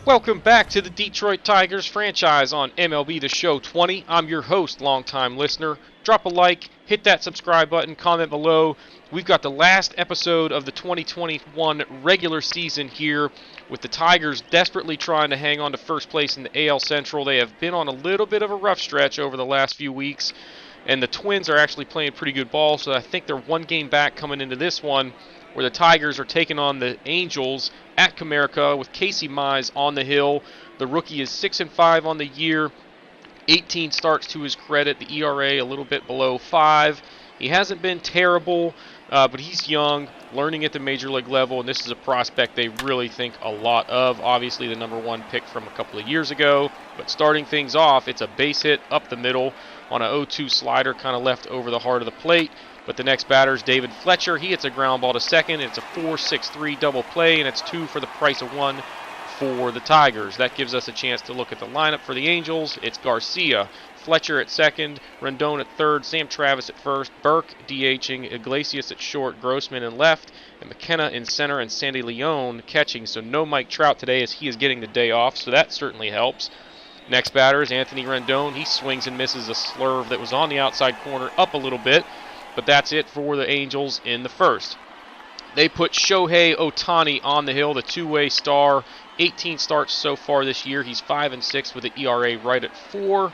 Welcome back to the Detroit Tigers franchise on MLB the Show 20. I'm your host, longtime listener. Drop a like, hit that subscribe button, comment below. We've got the last episode of the 2021 regular season here with the Tigers desperately trying to hang on to first place in the AL Central. They have been on a little bit of a rough stretch over the last few weeks, and the Twins are actually playing pretty good ball, so I think they're one game back coming into this one, where the Tigers are taking on the Angels at Comerica with Casey Mize on the hill. The rookie is 6-5 on the year, 18 starts to his credit, the ERA a little bit below 5. He hasn't been terrible, but he's young, learning at the major league level, and this is a prospect they really think a lot of. Obviously the number one pick from a couple of years ago, but starting things off, it's a base hit up the middle on an 0-2 slider, kind of left over the heart of the plate. But the next batter is David Fletcher. He hits a ground ball to second. It's a 4-6-3 double play, and it's 2 for the price of 1 for the Tigers. That gives us a chance to look at the lineup for the Angels. It's Garcia, Fletcher at second, Rendon at third, Sam Travis at first, Burke DHing, Iglesias at short, Grossman in left, and McKenna in center, and Sandy Leon catching. So no Mike Trout today as he is getting the day off, so that certainly helps. Next batter is Anthony Rendon. He swings and misses a slurve that was on the outside corner up a little bit. But that's it for the Angels in the first. They put Shohei Ohtani on the hill, the two-way star. 18 starts so far this year. He's 5-6 with an ERA right at 4.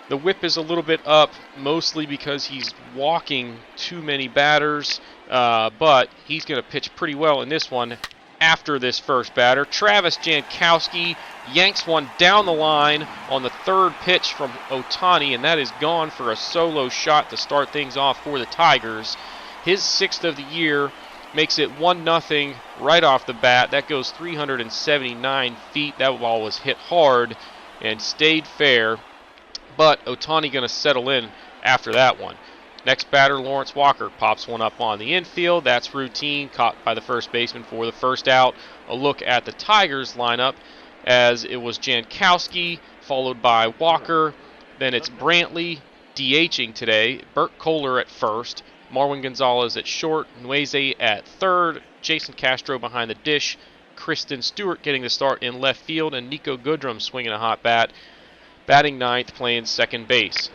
The whip is a little bit up, mostly because he's walking too many batters. But he's going to pitch pretty well in this one after this first batter. Travis Jankowski yanks one down the line on the third pitch from Ohtani, and that is gone for a solo shot to start things off for the Tigers. His 6th of the year makes it 1-0 right off the bat. That goes 379 feet. That ball was hit hard and stayed fair, but Ohtani going to settle in after that one. Next batter, Lawrence Walker, pops one up on the infield. That's routine, caught by the first baseman for the first out. A look at the Tigers lineup, as it was Jankowski, followed by Walker. Then it's Brantley DHing today, Bert Kohler at first, Marwin Gonzalez at short, Nueze at third, Jason Castro behind the dish, Kristen Stewart getting the start in left field, and Nico Goodrum swinging a hot bat, batting ninth, playing second base.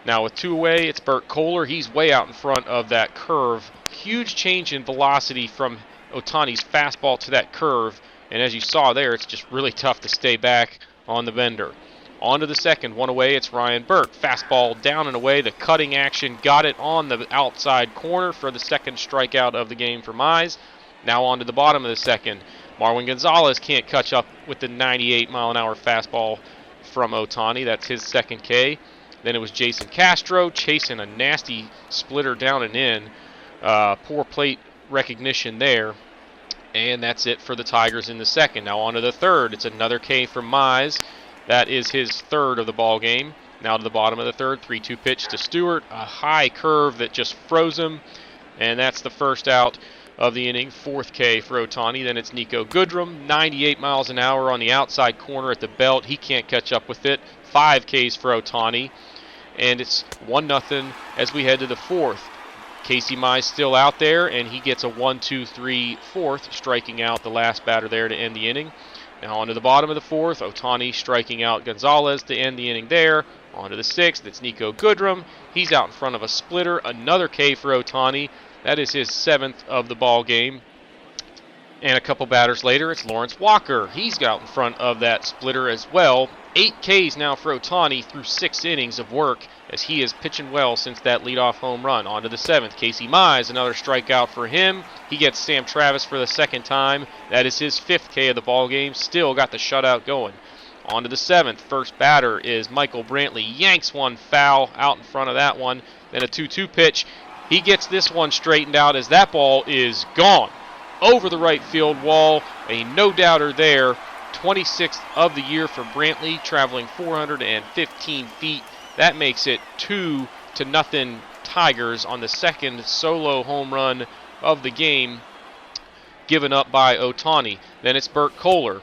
Now with 2 away, it's Bert Kohler. He's way out in front of that curve. Huge change in velocity from Ohtani's fastball to that curve. And as you saw there, it's just really tough to stay back on the bender. On to the second, 1 away, it's Ryan Burke. Fastball down and away, the cutting action got it on the outside corner for the second strikeout of the game for Mize. Now on to the bottom of the second. Marwin Gonzalez can't catch up with the 98-mile-an-hour fastball from Ohtani. That's his second K. Then it was Jason Castro chasing a nasty splitter down and in. Poor plate recognition there. And that's it for the Tigers in the second. Now on to the third. It's another K from Mize. That is his 3rd of the ball game. Now to the bottom of the third. 3-2 pitch to Stewart. A high curve that just froze him. And that's the first out of the inning. 4th K for Ohtani. Then it's Nico Goodrum. 98 miles an hour on the outside corner at the belt. He can't catch up with it. 5 Ks for Ohtani. And it's 1-0 as we head to the 4th. Casey Mize still out there, and he gets a 1-2-3 4th, striking out the last batter there to end the inning. Now on to the bottom of the 4th. Ohtani striking out Gonzalez to end the inning there. On to the 6th. It's Nico Goodrum. He's out in front of a splitter. Another K for Ohtani. That is his 7th of the ball game. And a couple batters later, it's Lawrence Walker. He's out in front of that splitter as well. 8 Ks now for Ohtani through 6 innings of work, as he is pitching well since that leadoff home run. On to the 7th. Casey Mize, another strikeout for him. He gets Sam Travis for the second time. That is his 5th K of the ball game. Still got the shutout going. On to the 7th. First batter is Michael Brantley. Yanks one foul out in front of that one. Then a 2-2 pitch. He gets this one straightened out as that ball is gone over the right field wall. A no-doubter there. 26th of the year for Brantley, traveling 415 feet. That makes it 2-0 Tigers on the second solo home run of the game, given up by Ohtani. Then it's Bert Kohler.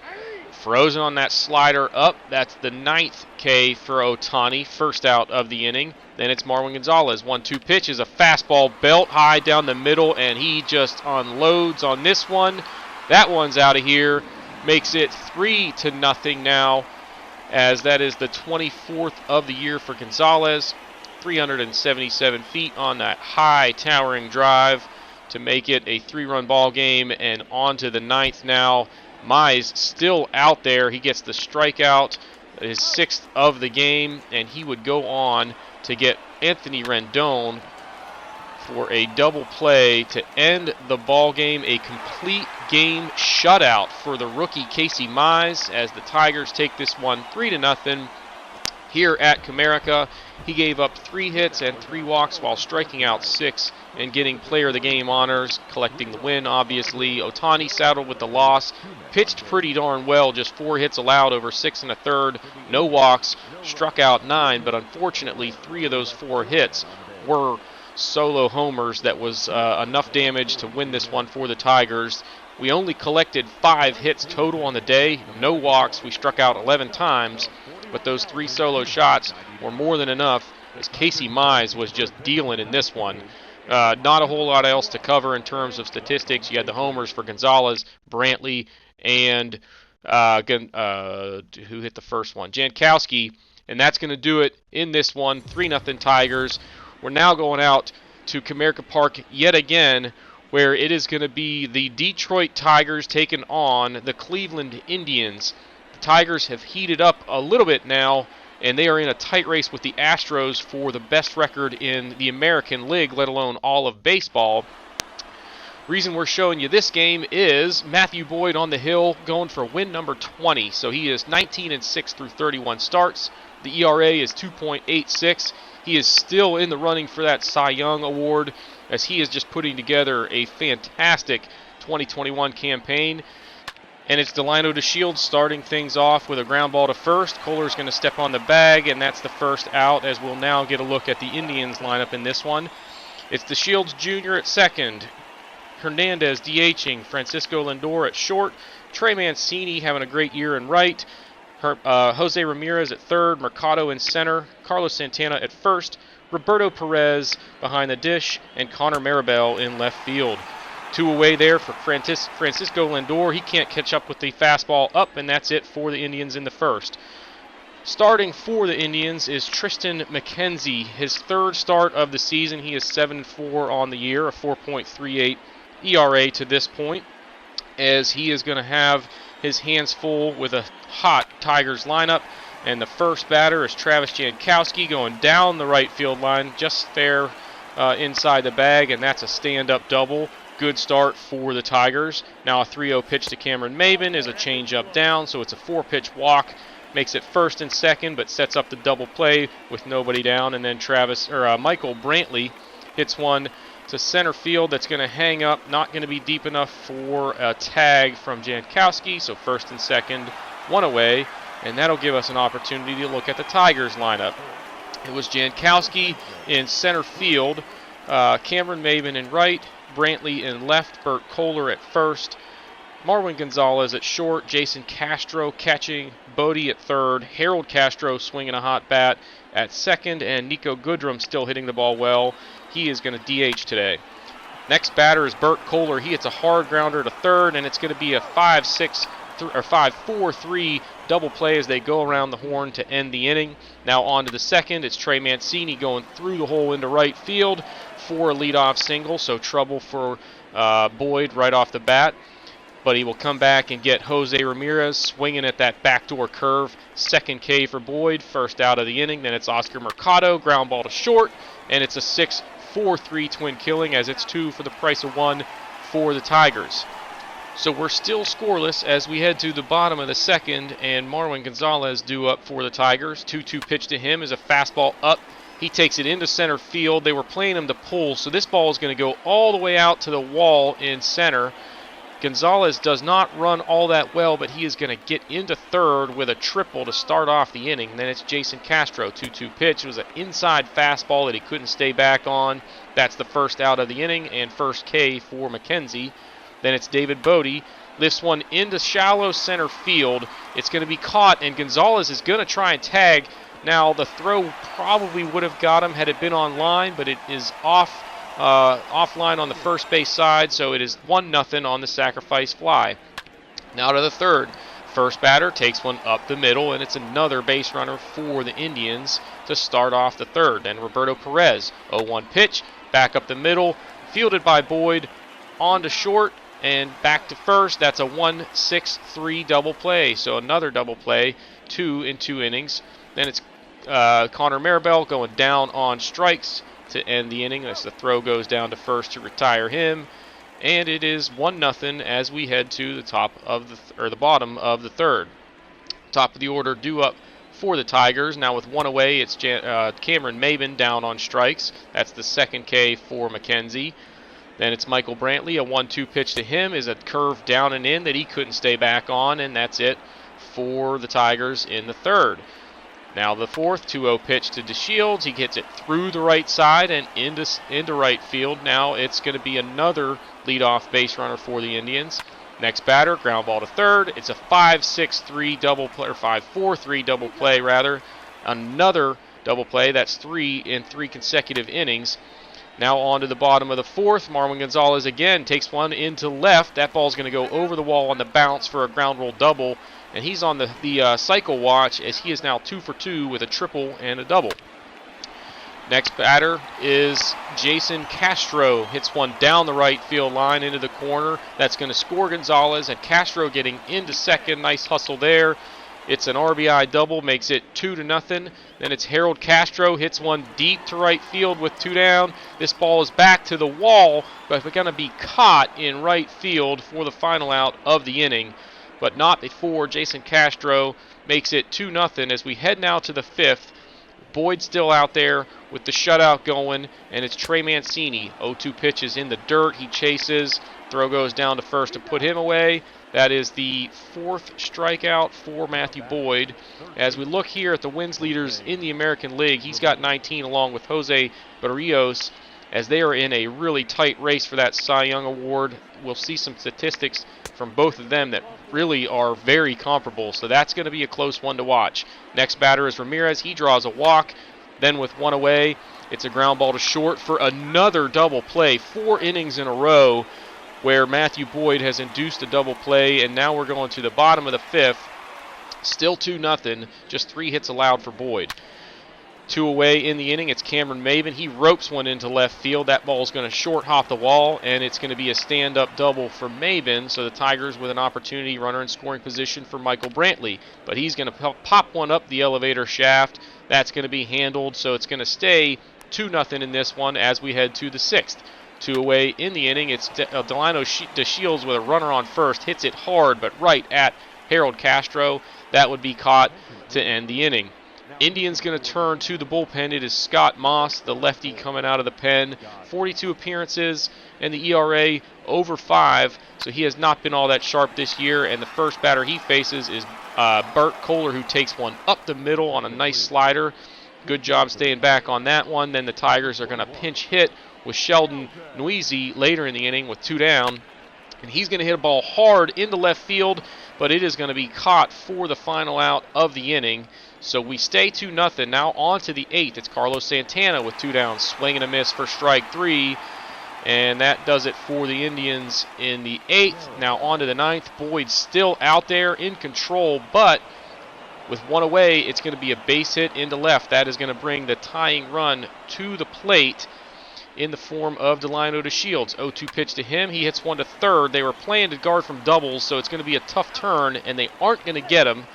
Frozen on that slider up. That's the 9th K for Ohtani, first out of the inning. Then it's Marwin Gonzalez. 1-2 pitch is a fastball belt high down the middle, and he just unloads on this one. That one's out of here. makes it 3-0 now, as that is the 24th of the year for Gonzalez. 377 feet on that high towering drive to make it a 3-run ball game, and on to the 9th now. Mize still out there. He gets the strikeout, his 6th of the game, and he would go on to get Anthony Rendon for a double play to end the ball game. A complete game shutout for the rookie Casey Mize, as the Tigers take this one 3-0 here at Comerica. He gave up 3 hits and 3 walks while striking out 6 and getting player of the game honors, collecting the win, obviously. Ohtani saddled with the loss, pitched pretty darn well, just 4 hits allowed over 6 1/3, no walks, struck out 9, but unfortunately 3 of those 4 hits were solo homers. That was enough damage to win this one for the Tigers. We only collected 5 hits total on the day, no walks. We struck out 11 times, but those 3 solo shots were more than enough, as Casey Mize was just dealing in this one. Not a whole lot else to cover in terms of statistics. You had the homers for Gonzalez, Brantley, and who hit the first one? Jankowski, and that's going to do it in this one. 3-0 Tigers. We're now going out to Comerica Park yet again, where it is going to be the Detroit Tigers taking on the Cleveland Indians. The Tigers have heated up a little bit now, and they are in a tight race with the Astros for the best record in the American League, let alone all of baseball. Reason we're showing you this game is Matthew Boyd on the hill, going for win number 20. So he is 19-6 through 31 starts. The ERA is 2.86. He is still in the running for that Cy Young award, as he is just putting together a fantastic 2021 campaign. And it's Delino DeShields starting things off with a ground ball to first. Kohler's going to step on the bag, and that's the first out, as we'll now get a look at the Indians lineup in this one. It's DeShields Jr. at second, Hernandez DHing, Francisco Lindor at short, Trey Mancini having a great year in right, Jose Ramirez at third, Mercado in center, Carlos Santana at first, Roberto Perez behind the dish, and Connor Maribel in left field. 2 away there for Francisco Lindor. He can't catch up with the fastball up, and that's it for the Indians in the first. Starting for the Indians is Tristan McKenzie. His 3rd start of the season. He is 7-4 on the year, a 4.38 ERA to this point, as he is going to have his hands full with a hot Tigers lineup. And the first batter is Travis Jankowski, going down the right field line, just there inside the bag, and that's a stand-up double. Good start for the Tigers. Now a 3-0 pitch to Cameron Maybin is a changeup down, so it's a 4-pitch walk. Makes it first and second, but sets up the double play with nobody down. And then Michael Brantley hits one to center field that's going to hang up, not going to be deep enough for a tag from Jankowski. So first and second, 1 away, and that'll give us an opportunity to look at the Tigers lineup. It was Jankowski in center field, Cameron Maybin in right, Brantley in left, Bert Kohler at first, Marwin Gonzalez at short, Jason Castro catching, Bodie at third, Harold Castro swinging a hot bat at second, and Nico Goodrum still hitting the ball well. He is going to DH today. Next batter is Bert Kohler. He hits a hard grounder to third, and it's going to be a 5-4-3 double play as they go around the horn to end the inning. Now on to the second. It's Trey Mancini going through the hole into right field for a leadoff single, so trouble for Boyd right off the bat. But he will come back and get Jose Ramirez swinging at that backdoor curve. Second K for Boyd, first out of the inning. Then it's Oscar Mercado, ground ball to short, and it's a 6-4-3 twin killing, as it's 2 for the price of 1 for the Tigers. So we're still scoreless as we head to the bottom of the second, and Marwin Gonzalez due up for the Tigers. 2-2 pitch to him is a fastball up. He takes it into center field. They were playing him to pull, so this ball is going to go all the way out to the wall in center. Gonzalez does not run all that well, but he is going to get into third with a triple to start off the inning. And then it's Jason Castro, 2-2 pitch. It was an inside fastball that he couldn't stay back on. That's the first out of the inning and first K for McKenzie. Then it's David Bodie. Lifts one into shallow center field. It's going to be caught, and Gonzalez is going to try and tag. Now, the throw probably would have got him had it been on line, but it is offline on the first base side, so it is 1-0 on the sacrifice fly. Now to the third. First batter takes one up the middle, and it's another base runner for the Indians to start off the third. Then Roberto Perez, 0-1 pitch, back up the middle, fielded by Boyd, on to short, and back to first. That's a 1-6-3 double play. So another double play, 2 in 2 innings. Then it's Connor Maribel going down on strikes to end the inning as the throw goes down to first to retire him. And it is 1-0 as we head to the top of the bottom of the third. Top of the order due up for the Tigers. Now with one away, it's Cameron Maben down on strikes. That's the second K for McKenzie. Then it's Michael Brantley. A 1-2 pitch to him is a curve down and in that he couldn't stay back on, and that's it for the Tigers in the third. Now the fourth, 2-0 pitch to DeShields. He gets it through the right side and into right field. Now it's going to be another leadoff base runner for the Indians. Next batter, ground ball to third. It's a 5-6-3 double play, or 5-4-3 double play rather. Another double play. That's 3 in 3 consecutive innings. Now on to the bottom of the fourth. Marwin Gonzalez again takes one into left. That ball's going to go over the wall on the bounce for a ground roll double. And he's on the cycle watch as he is now 2 for 2 with a triple and a double. Next batter is Jason Castro. Hits one down the right field line into the corner. That's going to score Gonzalez, and Castro getting into second. Nice hustle there. It's an RBI double, makes it 2-0. Then it's Harold Castro, hits one deep to right field with 2 down. This ball is back to the wall, but it's going to be caught in right field for the final out of the inning. But not before Jason Castro makes it 2-0 as we head now to the fifth. Boyd's still out there with the shutout going, and it's Trey Mancini. 0-2 pitches in the dirt. He chases. Throw goes down to first to put him away. That is the 4th strikeout for Matthew Boyd. As we look here at the wins leaders in the American League, he's got 19 along with Jose Barrios, as they are in a really tight race for that Cy Young Award. We'll see some statistics from both of them that really are very comparable, so that's going to be a close one to watch. Next batter is Ramirez. He draws a walk. Then with one away, it's a ground ball to short for another double play. 4 innings in a row where Matthew Boyd has induced a double play, and now we're going to the bottom of the fifth. Still 2-0, just 3 hits allowed for Boyd. 2 away in the inning, it's Cameron Maben. He ropes one into left field. That ball is going to short hop the wall, and it's going to be a stand-up double for Maben. So the Tigers with an opportunity, runner in scoring position for Michael Brantley. But he's going to pop one up the elevator shaft. That's going to be handled, so it's going to stay 2-0 in this one as we head to the sixth. 2 away in the inning, it's Delano DeShields with a runner on first. Hits it hard, but right at Harold Castro. That would be caught to end the inning. Indians going to turn to the bullpen. It is Scott Moss, the lefty coming out of the pen. 42 appearances, and the ERA over 5, so he has not been all that sharp this year. And the first batter he faces is Bert Kohler, who takes one up the middle on a nice slider. Good job staying back on that one. Then the Tigers are going to pinch hit with Sheldon Noisy later in the inning with 2 down. And he's going to hit a ball hard into left field, but it is going to be caught for the final out of the inning. So we stay 2-0. Now on to the 8th. It's Carlos Santana with 2 down. Swing and a miss for strike 3. And that does it for the Indians in the 8th. Now on to the 9th. Boyd's still out there in control, but with 1 away, it's going to be a base hit into left. That is going to bring the tying run to the plate in the form of Delano DeShields. 0-2 pitch to him. He hits one to third. They were playing to guard from doubles, so it's going to be a tough turn, and they aren't going to get him.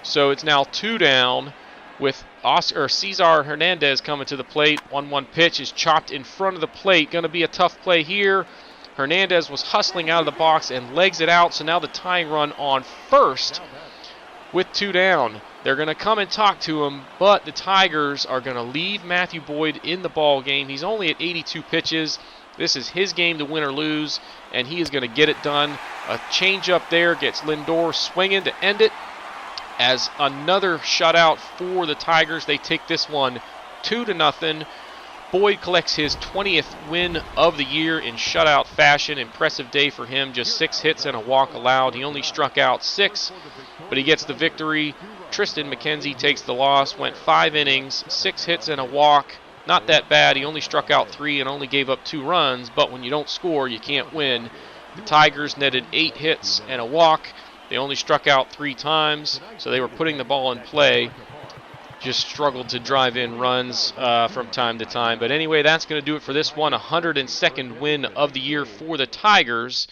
So it's now 2 down with Cesar Hernandez coming to the plate. 1-1 pitch is chopped in front of the plate. Going to be a tough play here. Hernandez was hustling out of the box and legs it out, so now the tying run on first with 2 down. They're going to come and talk to him, but the Tigers are going to leave Matthew Boyd in the ball game. He's only at 82 pitches. This is his game to win or lose, and he is going to get it done. A changeup there gets Lindor swinging to end it. As another shutout for the Tigers, they take this one 2-0. Boyd collects his 20th win of the year in shutout fashion. Impressive day for him. Just 6 hits and a walk allowed. He only struck out 6, but he gets the victory. Tristan McKenzie takes the loss. Went 5 innings, 6 hits and a walk. Not that bad. He only struck out 3 and only gave up 2 runs, but when you don't score, you can't win. The Tigers netted 8 hits and a walk. They only struck out 3 times, so they were putting the ball in play. Just struggled to drive in runs from time to time. But anyway, that's going to do it for this one. 102nd win of the year for the Tigers.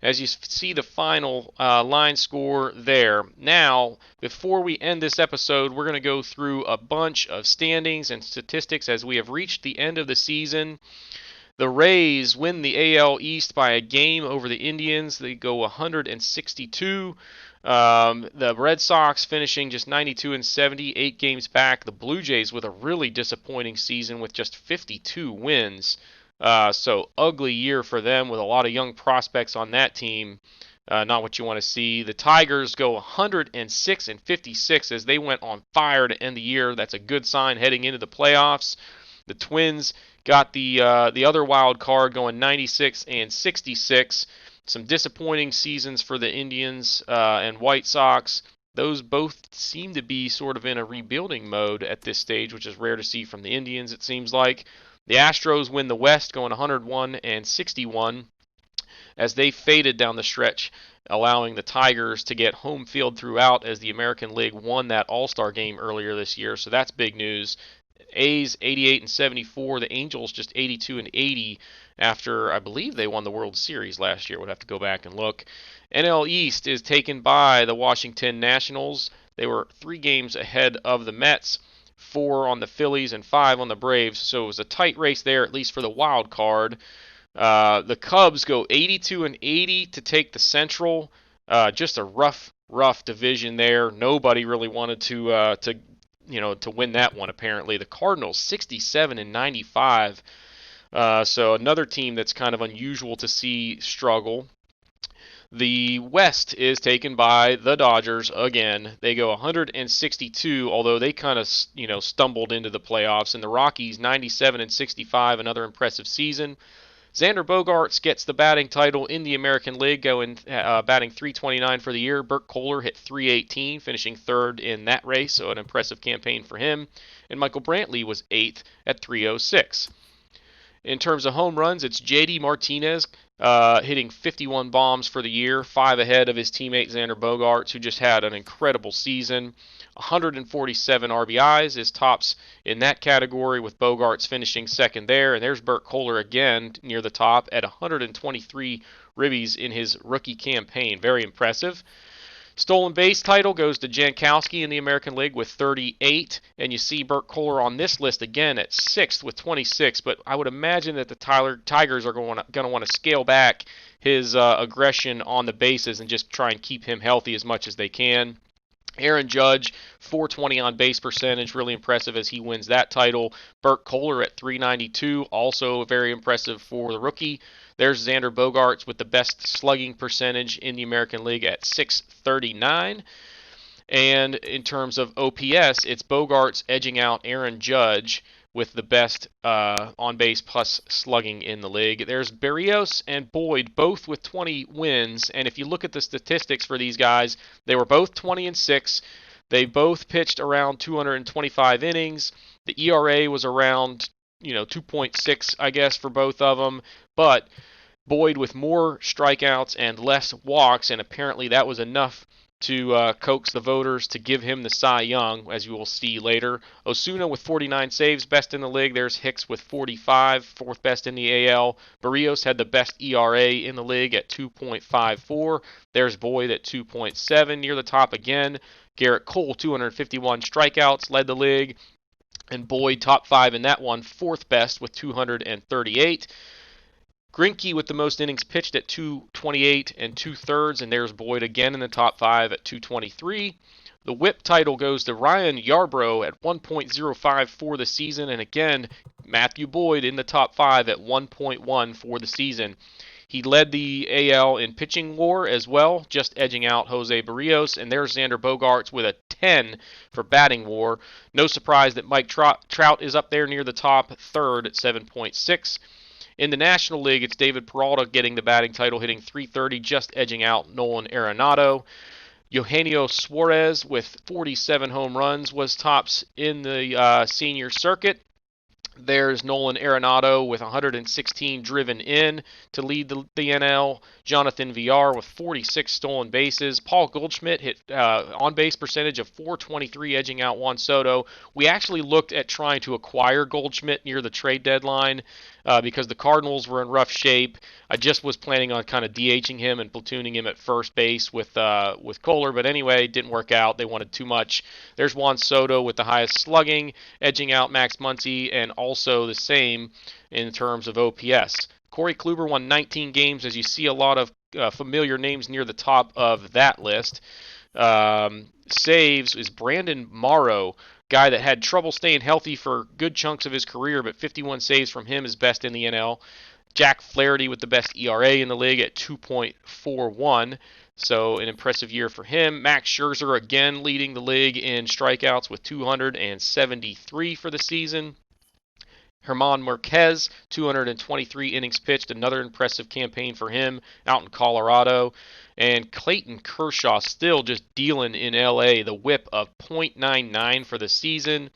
As you see the final line score there. Now, before we end this episode, we're going to go through a bunch of standings and statistics as we have reached the end of the season. The Rays win the AL East by a game over the Indians. They go 162. The Red Sox finishing just 92 and 70, 8 games back. The Blue Jays with a really disappointing season with just 52 wins. So ugly year for them with a lot of young prospects on that team. Not what you want to see. The Tigers go 106 and 56 as they went on fire to end the year. That's a good sign heading into the playoffs. The Twins got the other wild card going 96 and 66. Some disappointing seasons for the Indians and White Sox. Those both seem to be sort of in a rebuilding mode at this stage, which is rare to see from the Indians, it seems like. The Astros win the West, going 101 and 61 as they faded down the stretch, allowing the Tigers to get home field throughout as the American League won that All-Star game earlier this year. So that's big news. A's 88 and 74. The Angels just 82 and 80 after I believe they won the World Series last year. Would have to go back and look. NL East is taken by the Washington Nationals. They were 3 games ahead of the Mets, 4 on the Phillies and 5 on the Braves. So it was a tight race there, at least for the wild card. The Cubs go 82 and 80 to take the Central. Just a rough division there. Nobody really wanted to win that one, apparently. The Cardinals 67 and 95. So another team that's kind of unusual to see struggle. The West is taken by the Dodgers again. They go 162, although they kind of stumbled into the playoffs. And the Rockies 97 and 65, another impressive season. Xander Bogaerts gets the batting title in the American League, going batting .329 for the year. Bert Kohler hit .318, finishing 3rd in that race, so an impressive campaign for him. And Michael Brantley was 8th at .306. In terms of home runs, it's J.D. Martinez hitting 51 bombs for the year, 5 ahead of his teammate Xander Bogaerts, who just had an incredible season. 147 RBIs is tops in that category, with Bogaerts finishing 2nd there. And there's Bert Kohler again near the top at 123 ribbies in his rookie campaign. Very impressive. Stolen base title goes to Jankowski in the American League with 38, and you see Bert Kohler on this list again at 6th with 26, but I would imagine that the Tigers are going to want to scale back his aggression on the bases and just try and keep him healthy as much as they can. Aaron Judge, .420 on base percentage, really impressive as he wins that title. Bert Kohler at .392, also very impressive for the rookie. There's Xander Bogaerts with the best slugging percentage in the American League at .639. And in terms of OPS, it's Bogaerts edging out Aaron Judge with the best on-base plus slugging in the league. There's Berrios and Boyd, both with 20 wins. And if you look at the statistics for these guys, they were both 20 and 6. They both pitched around 225 innings. The ERA was around 2.6, I guess, for both of them. But Boyd with more strikeouts and less walks, and apparently that was enough to coax the voters to give him the Cy Young, as you will see later. Osuna with 49 saves, best in the league. There's Hicks with 45, 4th best in the AL. Berrios had the best ERA in the league at 2.54. There's Boyd at 2.7, near the top again. Garrett Cole, 251 strikeouts, led the league. And Boyd, top 5 in that one, 4th best with 238. Greinke with the most innings pitched at 228 and 2/3, and there's Boyd again in the top 5 at 223. The whip title goes to Ryan Yarbrough at 1.05 for the season, and again, Matthew Boyd in the top 5 at 1.1 for the season. He led the AL in pitching WAR as well, just edging out Jose Berrios, and there's Xander Bogaerts with a 10 for batting WAR. No surprise that Mike Trout is up there near the top, 3rd at 7.6. In the National League, it's David Peralta getting the batting title, hitting .330, just edging out Nolan Arenado. Eugenio Suarez with 47 home runs was tops in the senior circuit. There's Nolan Arenado with 116 driven in to lead the NL. Jonathan Villar with 46 stolen bases. Paul Goldschmidt hit on-base percentage of .423, edging out Juan Soto. We actually looked at trying to acquire Goldschmidt near the trade deadline because the Cardinals were in rough shape. I just was planning on kind of DHing him and platooning him at first base with Kohler, but anyway, it didn't work out. They wanted too much. There's Juan Soto with the highest slugging, edging out Max Muncy, and also the same in terms of OPS. Corey Kluber won 19 games, as you see a lot of familiar names near the top of that list. Saves is Brandon Morrow, guy that had trouble staying healthy for good chunks of his career, but 51 saves from him is best in the NL. Jack Flaherty with the best ERA in the league at 2.41. So an impressive year for him. Max Scherzer again leading the league in strikeouts with 273 for the season. German Marquez, 223 innings pitched, another impressive campaign for him out in Colorado. And Clayton Kershaw still just dealing in LA, the whip of .99 for the season.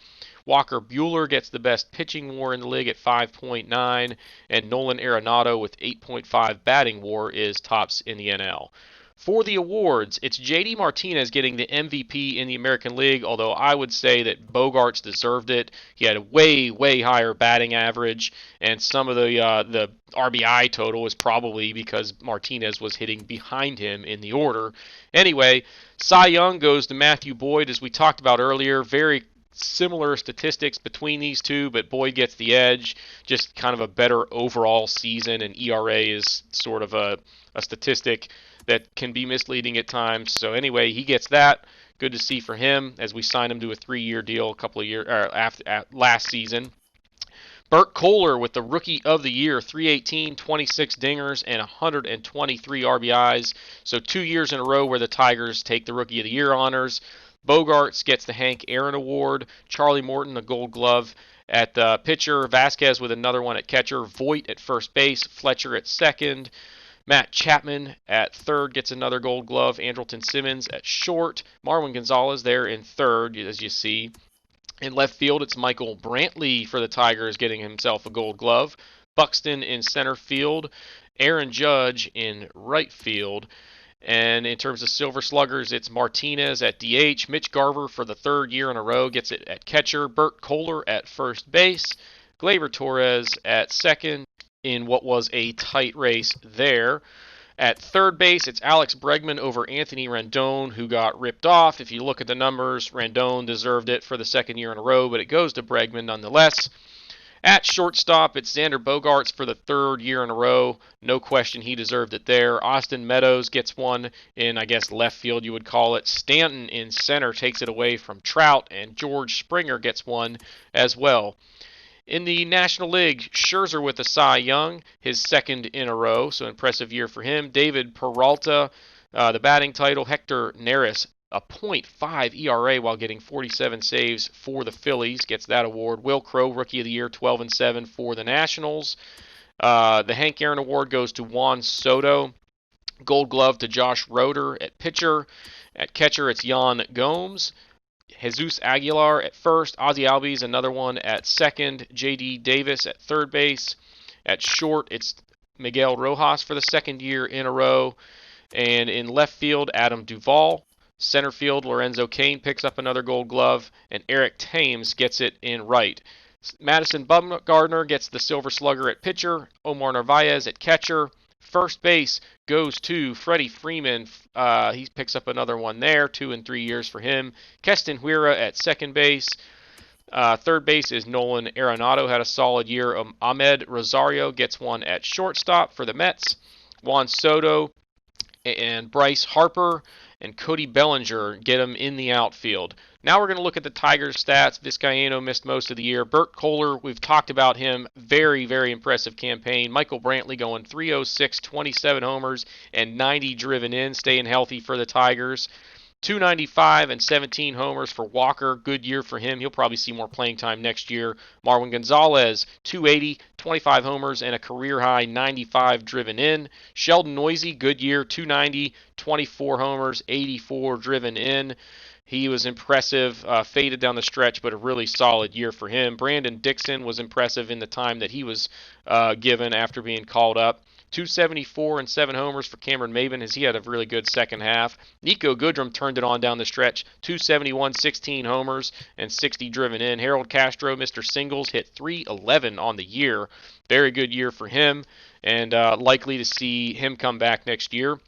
Walker Buehler gets the best pitching WAR in the league at 5.9, and Nolan Arenado with 8.5 batting WAR is tops in the NL. For the awards, it's J.D. Martinez getting the MVP in the American League, although I would say that Bogaerts deserved it. He had a way, way higher batting average, and some of the RBI total is probably because Martinez was hitting behind him in the order. Anyway, Cy Young goes to Matthew Boyd, as we talked about earlier. Very similar statistics between these two, but Boyd gets the edge. Just kind of a better overall season, and ERA is sort of a statistic that can be misleading at times. So anyway, he gets that. Good to see for him as we signed him to a 3-year deal a couple of years after last season. Bert Kohler with the Rookie of the Year, 318, 26 dingers, and 123 RBIs. So 2 years in a row where the Tigers take the Rookie of the Year honors. Bogaerts gets the Hank Aaron Award. Charlie Morton, a Gold Glove at pitcher. Vasquez with another one at catcher. Voit at first base. Fletcher at second. Matt Chapman at third gets another Gold Glove. Andrelton Simmons at short. Marwin Gonzalez there in third, as you see. In left field, it's Michael Brantley for the Tigers getting himself a Gold Glove. Buxton in center field. Aaron Judge in right field. And in terms of Silver Sluggers, it's Martinez at DH. Mitch Garver for the 3rd year in a row gets it at catcher. Bert Kohler at first base. Gleyber Torres at second in what was a tight race there. At third base, it's Alex Bregman over Anthony Rendon, who got ripped off. If you look at the numbers, Rendon deserved it for the 2nd year in a row, but it goes to Bregman nonetheless. At shortstop, it's Xander Bogaerts for the 3rd year in a row. No question he deserved it there. Austin Meadows gets one in, I guess, left field you would call it. Stanton in center takes it away from Trout, and George Springer gets one as well. In the National League, Scherzer with the Cy Young, his 2nd in a row, so impressive year for him. David Peralta, the batting title. Hector Neris, a .5 ERA while getting 47 saves for the Phillies, gets that award. Will Crowe, Rookie of the Year, 12-7 for the Nationals. The Hank Aaron Award goes to Juan Soto. Gold Glove to Josh Roeder at pitcher. At catcher, it's Yan Gomes. Jesus Aguilar at first. Ozzie Albies, another one at second. J.D. Davis at third base. At short, it's Miguel Rojas for the 2nd year in a row. And in left field, Adam Duvall. Center field, Lorenzo Cain picks up another Gold Glove. And Eric Thames gets it in right. Madison Bumgarner gets the Silver Slugger at pitcher. Omar Narvaez at catcher. First base goes to Freddie Freeman. He picks up another one there. 2 and 3 years for him. Keston Huira at second base. Third base is Nolan Arenado. Had a solid year. Ahmed Rosario gets one at shortstop for the Mets. Juan Soto and Bryce Harper and Cody Bellinger get him in the outfield. Now we're going to look at the Tigers' stats. Vizcaíno missed most of the year. Bert Kohler, we've talked about him. Very, very impressive campaign. Michael Brantley going 306, 27 homers, and 90 driven in, staying healthy for the Tigers. 295 and 17 homers for Walker. Good year for him. He'll probably see more playing time next year. Marwin Gonzalez, 280, 25 homers, and a career-high 95 driven in. Sheldon Neuse, good year, 290, 24 homers, 84 driven in. He was impressive, faded down the stretch, but a really solid year for him. Brandon Dixon was impressive in the time that he was given after being called up. 274 and 7 homers for Cameron Maben as he had a really good second half. Nico Goodrum turned it on down the stretch. 271, 16 homers, and 60 driven in. Harold Castro, Mr. Singles, hit 311 on the year. Very good year for him, and likely to see him come back next year.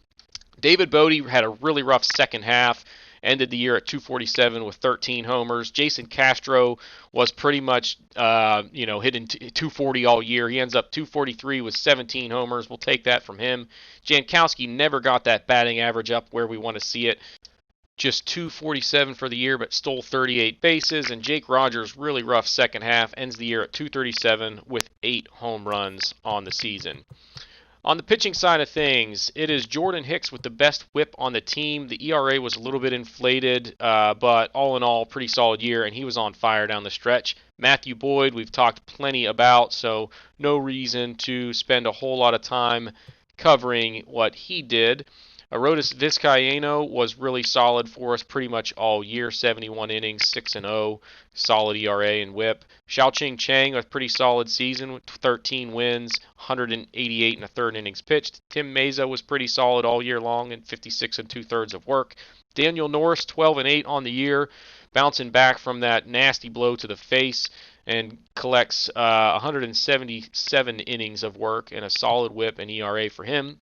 David Bodie had a really rough second half. Ended the year at 247 with 13 homers. Jason Castro was pretty much, hitting 240 all year. He ends up 243 with 17 homers. We'll take that from him. Jankowski never got that batting average up where we want to see it. Just 247 for the year, but stole 38 bases. And Jake Rogers, really rough second half, ends the year at 237 with 8 home runs on the season. On the pitching side of things, it is Jordan Hicks with the best whip on the team. The ERA was a little bit inflated, but all in all, pretty solid year, and he was on fire down the stretch. Matthew Boyd, we've talked plenty about, so no reason to spend a whole lot of time covering what he did. Arodys Vizcaíno was really solid for us pretty much all year, 71 innings, 6-0, solid ERA and whip. Xiaoqing Chang, a pretty solid season with 13 wins, 188 and a third innings pitched. Tim Meza was pretty solid all year long and 56 and 2/3 of work. Daniel Norris, 12 and 8 on the year, bouncing back from that nasty blow to the face and collects 177 innings of work and a solid whip and ERA for him.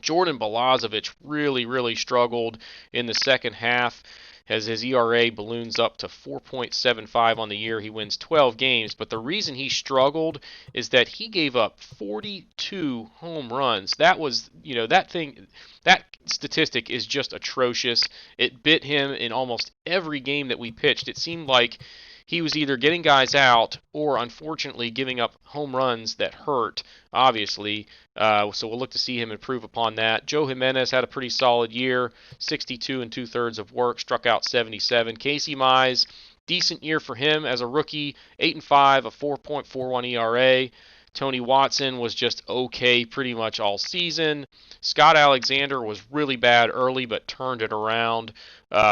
Jordan Balazovic really struggled in the second half as his ERA balloons up to 4.75 on the year. He wins 12 games, but the reason he struggled is that he gave up 42 home runs. That was, that statistic is just atrocious. It bit him in almost every game that we pitched. It seemed like he was either getting guys out or, unfortunately, giving up home runs that hurt, obviously. So we'll look to see him improve upon that. Joe Jimenez had a pretty solid year, 62 and 2/3 of work, struck out 77. Casey Mize, decent year for him as a rookie, 8 and 5, a 4.41 ERA. Tony Watson was just okay pretty much all season. Scott Alexander was really bad early, but turned it around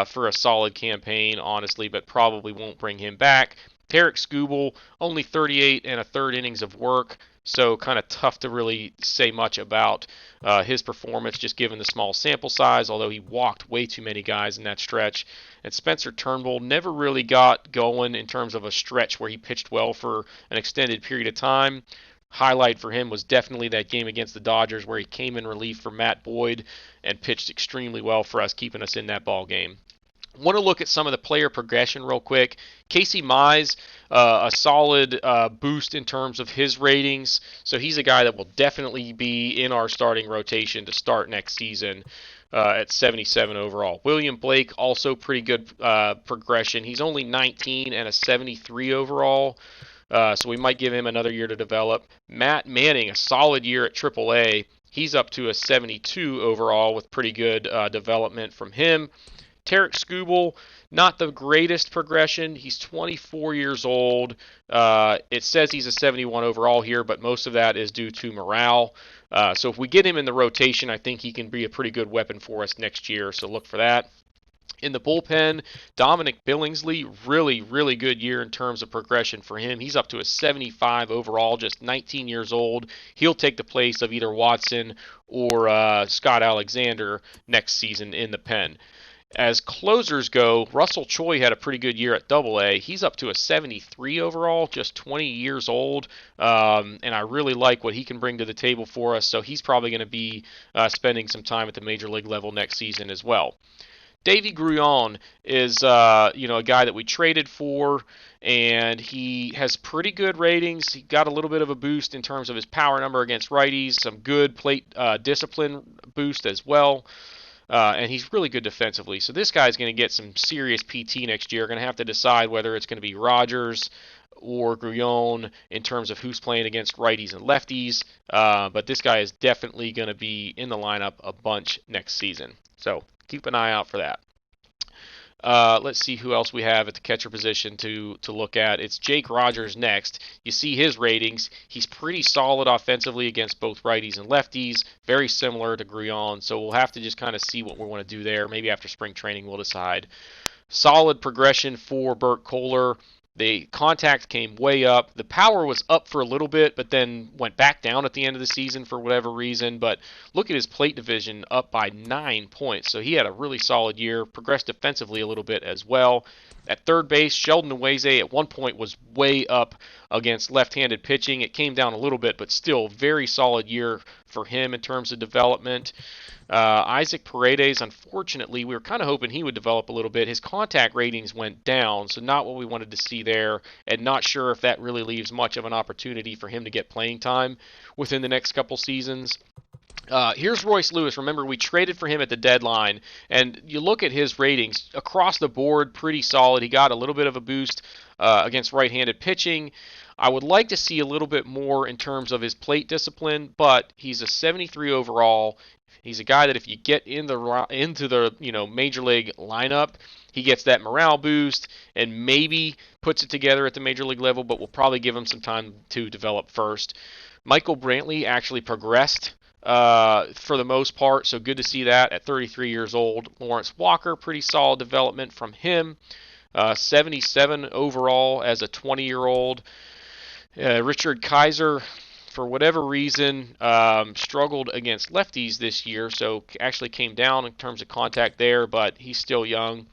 for a solid campaign, honestly, but probably won't bring him back. Tarek Skubal, only 38 and a third innings of work, so kind of tough to really say much about his performance, just given the small sample size, although he walked way too many guys in that stretch. And Spencer Turnbull never really got going in terms of a stretch where he pitched well for an extended period of time. Highlight for him was definitely that game against the Dodgers where he came in relief for Matt Boyd and pitched extremely well for us, keeping us in that ball game. Want to look at some of the player progression real quick. Casey Mize, a solid boost in terms of his ratings, so he's a guy that will definitely be in our starting rotation to start next season. At 77 overall. William Blake, also pretty good progression. He's only 19 and a 73 overall. So we might give him another year to develop. Matt Manning, a solid year at AAA. He's up to a 72 overall with pretty good development from him. Tarek Skubal, not the greatest progression. He's 24 years old. It says he's a 71 overall here, but most of that is due to morale. So if we get him in the rotation, I think he can be a pretty good weapon for us next year, so look for that. In the bullpen, Dominic Billingsley, really good year in terms of progression for him. He's up to a 75 overall, just 19 years old. He'll take the place of either Watson or Scott Alexander next season in the pen. As closers go, Russell Choi had a pretty good year at Double-A. He's up to a 73 overall, just 20 years old, and I really like what he can bring to the table for us, so he's probably going to be spending some time at the major league level next season as well. Davey Grullon is a guy that we traded for, and he has pretty good ratings. He got a little bit of a boost in terms of his power number against righties, some good plate discipline boost as well. And he's really good defensively. So this guy's going to get some serious PT next year. Going to have to decide whether it's going to be Rogers or Grullon in terms of who's playing against righties and lefties. But this guy is definitely going to be in the lineup a bunch next season. So keep an eye out for that. Let's see who else we have at the catcher position to look at. It's Jake Rogers next. You see his ratings. He's pretty solid offensively against both righties and lefties. Very similar to Grullon. So we'll have to just kind of see what we want to do there. Maybe after spring training we'll decide. Solid progression for Burt Kohler. The contact came way up. The power was up for a little bit, but then went back down at the end of the season for whatever reason. But look at his plate division, up by 9 points. So he had a really solid year. Progressed defensively a little bit as well. At third base, Sheldon Nweze at one point was way up against left-handed pitching. It came down a little bit, but still very solid year for him in terms of development. Isaac Paredes, unfortunately, we were kind of hoping he would develop a little bit. His contact ratings went down, so not what we wanted to see there, and not sure if that really leaves much of an opportunity for him to get playing time within the next couple seasons. Here's Royce Lewis. Remember, we traded for him at the deadline, and you look at his ratings across the board, pretty solid. He got a little bit of a boost against right-handed pitching. I would like to see a little bit more in terms of his plate discipline, but he's a 73 overall. He's a guy that if you get into the major league lineup, he gets that morale boost and maybe puts it together at the major league level, but we'll probably give him some time to develop first. Michael Brantley actually progressed for the most part, so good to see that at 33 years old. Lawrence Walker, pretty solid development from him. 77 overall as a 20-year-old. Richard Kaiser, for whatever reason, struggled against lefties this year, so actually came down in terms of contact there, but he's still young.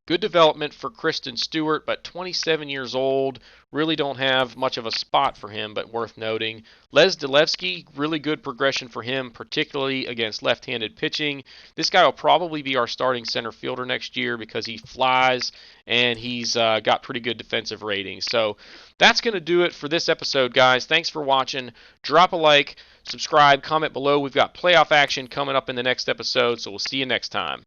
Good development for Kristen Stewart, but 27 years old. Really don't have much of a spot for him, but worth noting. Les Delevsky, really good progression for him, particularly against left-handed pitching. This guy will probably be our starting center fielder next year because he flies and he's got pretty good defensive ratings. So that's going to do it for this episode, guys. Thanks for watching. Drop a like, subscribe, comment below. We've got playoff action coming up in the next episode, so we'll see you next time.